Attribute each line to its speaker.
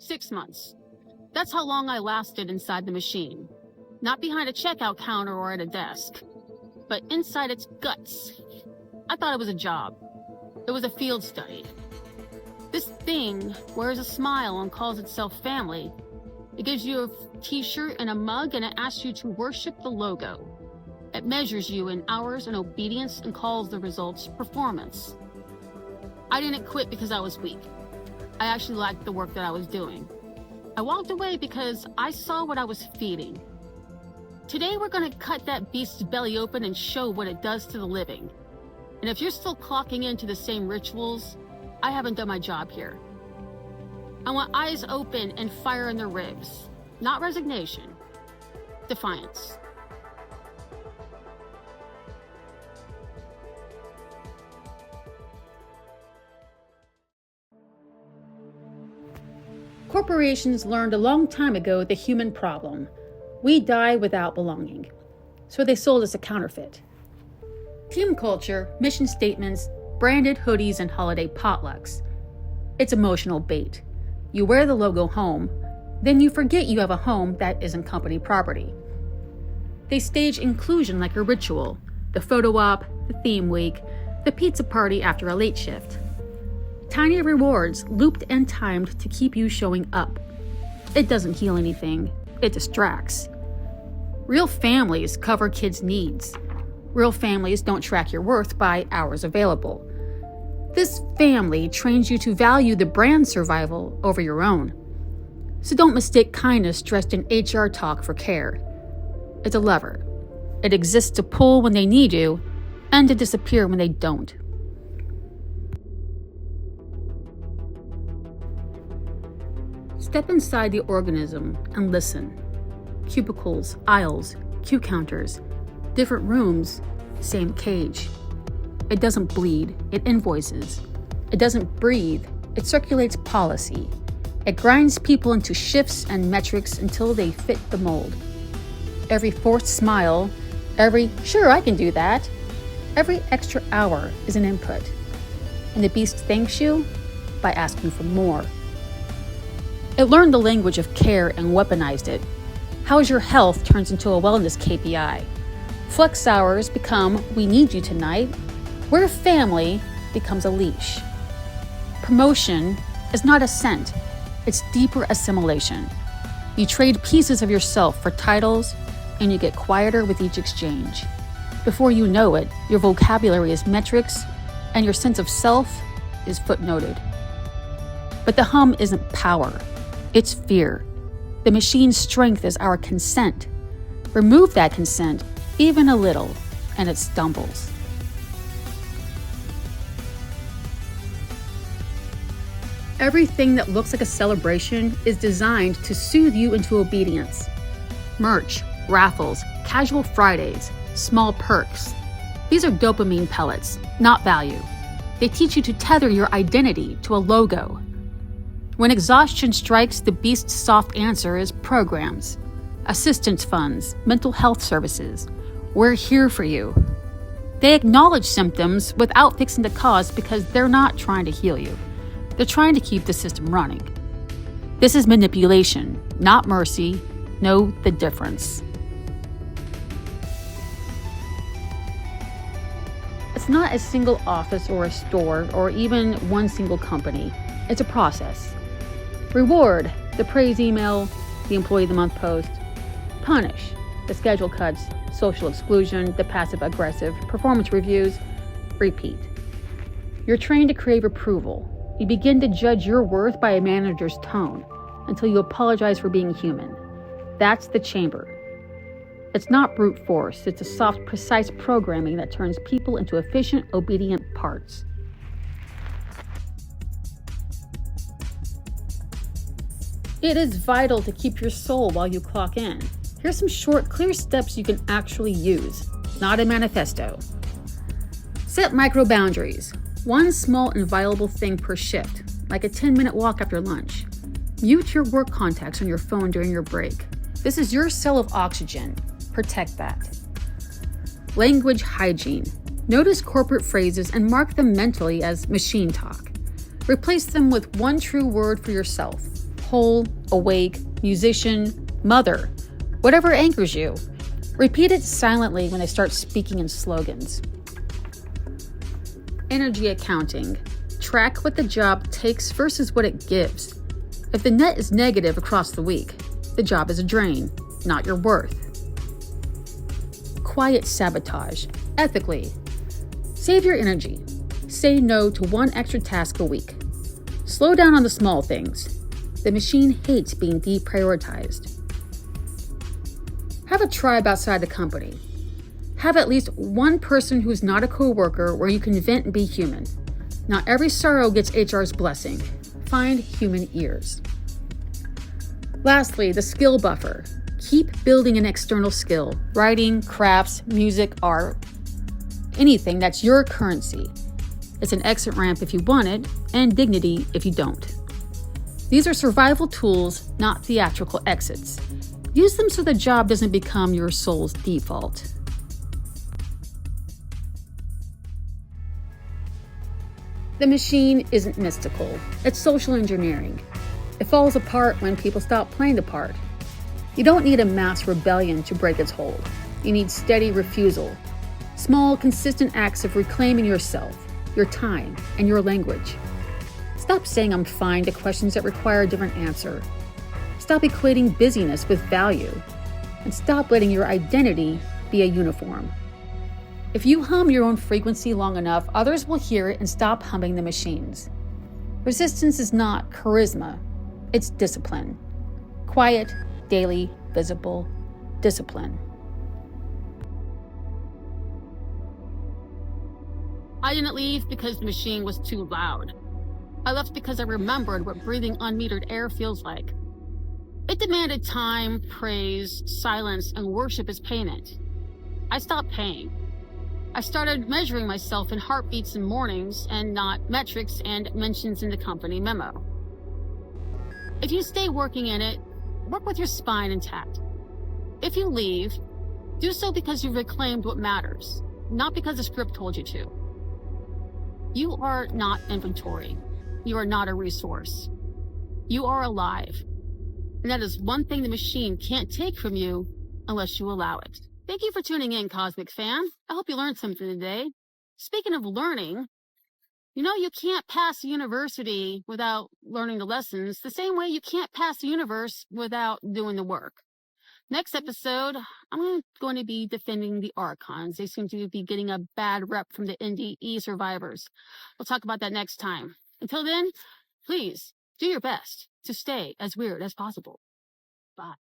Speaker 1: 6 months. That's how long I lasted inside the machine. Not behind a checkout counter or at a desk, but inside its guts. I thought it was a job. It was a field study. This thing wears a smile and calls itself family. It gives you a t-shirt and a mug, and it asks you to worship the logo. It measures you in hours and obedience and calls the results performance. I didn't quit because I was weak. I actually liked the work that I was doing. I walked away because I saw what I was feeding. Today we're going to cut that beast's belly open and show what it does to the living. And if you're still clocking into the same rituals, I haven't done my job here. I want eyes open and fire in their ribs. Not resignation. Defiance. Corporations learned a long time ago the human problem. We die without belonging. So they sold us a counterfeit. Team culture, mission statements, branded hoodies, and holiday potlucks. It's emotional bait. You wear the logo home, then you forget you have a home that isn't company property. They stage inclusion like a ritual. The photo op, the theme week, the pizza party after a late shift. Tiny rewards looped and timed to keep you showing up. It doesn't heal anything. It distracts. Real families cover kids' needs. Real families don't track your worth by hours available. This family trains you to value the brand's survival over your own. So don't mistake kindness dressed in HR talk for care. It's a lever. It exists to pull when they need you and to disappear when they don't. Step inside the organism and listen. Cubicles, aisles, queue counters, different rooms, same cage. It doesn't bleed, it invoices. It doesn't breathe, it circulates policy. It grinds people into shifts and metrics until they fit the mold. Every forced smile, every "sure, I can do that," every extra hour is an input. And the beast thanks you by asking for more. It learned the language of care and weaponized it. How's your health turns into a wellness KPI. Flex hours become "we need you tonight." We're family becomes a leash. Promotion is not ascent, it's deeper assimilation. You trade pieces of yourself for titles, and you get quieter with each exchange. Before you know it, your vocabulary is metrics, and your sense of self is footnoted. But the hum isn't power. It's fear. The machine's strength is our consent. Remove that consent, even a little, and it stumbles. Everything that looks like a celebration is designed to soothe you into obedience. Merch, raffles, casual Fridays, small perks. These are dopamine pellets, not value. They teach you to tether your identity to a logo. When exhaustion strikes, the beast's soft answer is programs, assistance funds, mental health services. We're here for you. They acknowledge symptoms without fixing the cause because they're not trying to heal you. They're trying to keep the system running. This is manipulation, not mercy. Know the difference. It's not a single office or a store or even one single company. It's a process. Reward, the praise email, the employee of the month post. Punish, the schedule cuts, social exclusion, the passive-aggressive performance reviews. Repeat. You're trained to crave approval. You begin to judge your worth by a manager's tone until you apologize for being human. That's the chamber. It's not brute force. It's a soft, precise programming that turns people into efficient, obedient parts. It is vital to keep your soul while you clock in. Here's some short, clear steps you can actually use, not a manifesto. Set micro boundaries. One small and viable thing per shift, like a 10-minute walk after lunch. Mute your work contacts on your phone during your break. This is your cell of oxygen. Protect that. Language hygiene. Notice corporate phrases and mark them mentally as machine talk. Replace them with one true word for yourself. whole, awake, musician, mother, whatever anchors you. Repeat it silently when they start speaking in slogans. Energy accounting. Track what the job takes versus what it gives. If the net is negative across the week, the job is a drain, not your worth. Quiet sabotage. Ethically. Save your energy. Say no to one extra task a week. Slow down on the small things. The machine hates being deprioritized. Have a tribe outside the company. Have at least one person who's not a coworker where you can vent and be human. Not every sorrow gets HR's blessing. Find human ears. Lastly, the skill buffer. Keep building an external skill. Writing, crafts, music, art. Anything that's your currency. It's an exit ramp if you want it, and dignity if you don't. These are survival tools, not theatrical exits. Use them so the job doesn't become your soul's default. The machine isn't mystical. It's social engineering. It falls apart when people stop playing the part. You don't need a mass rebellion to break its hold. You need steady refusal. Small, consistent acts of reclaiming yourself, your time, and your language. Stop saying I'm fine to questions that require a different answer. Stop equating busyness with value. And stop letting your identity be a uniform. If you hum your own frequency long enough, others will hear it and stop humming the machines. Resistance is not charisma, it's discipline. Quiet, daily, visible discipline. I didn't leave because the machine was too loud. I left because I remembered what breathing unmetered air feels like. It demanded time, praise, silence, and worship as payment. I stopped paying. I started measuring myself in heartbeats and mornings and not metrics and mentions in the company memo. If you stay working in it, work with your spine intact. If you leave, do so because you've reclaimed what matters, not because the script told you to. You are not inventory. You are not a resource. You are alive. And that is one thing the machine can't take from you unless you allow it. Thank you for tuning in, Cosmic fan. I hope you learned something today. Speaking of learning, you can't pass university without learning the lessons, the same way you can't pass the universe without doing the work. Next episode, I'm going to be defending the Archons. They seem to be getting a bad rep from the NDE survivors. We'll talk about that next time. Until then, please do your best to stay as weird as possible. Bye.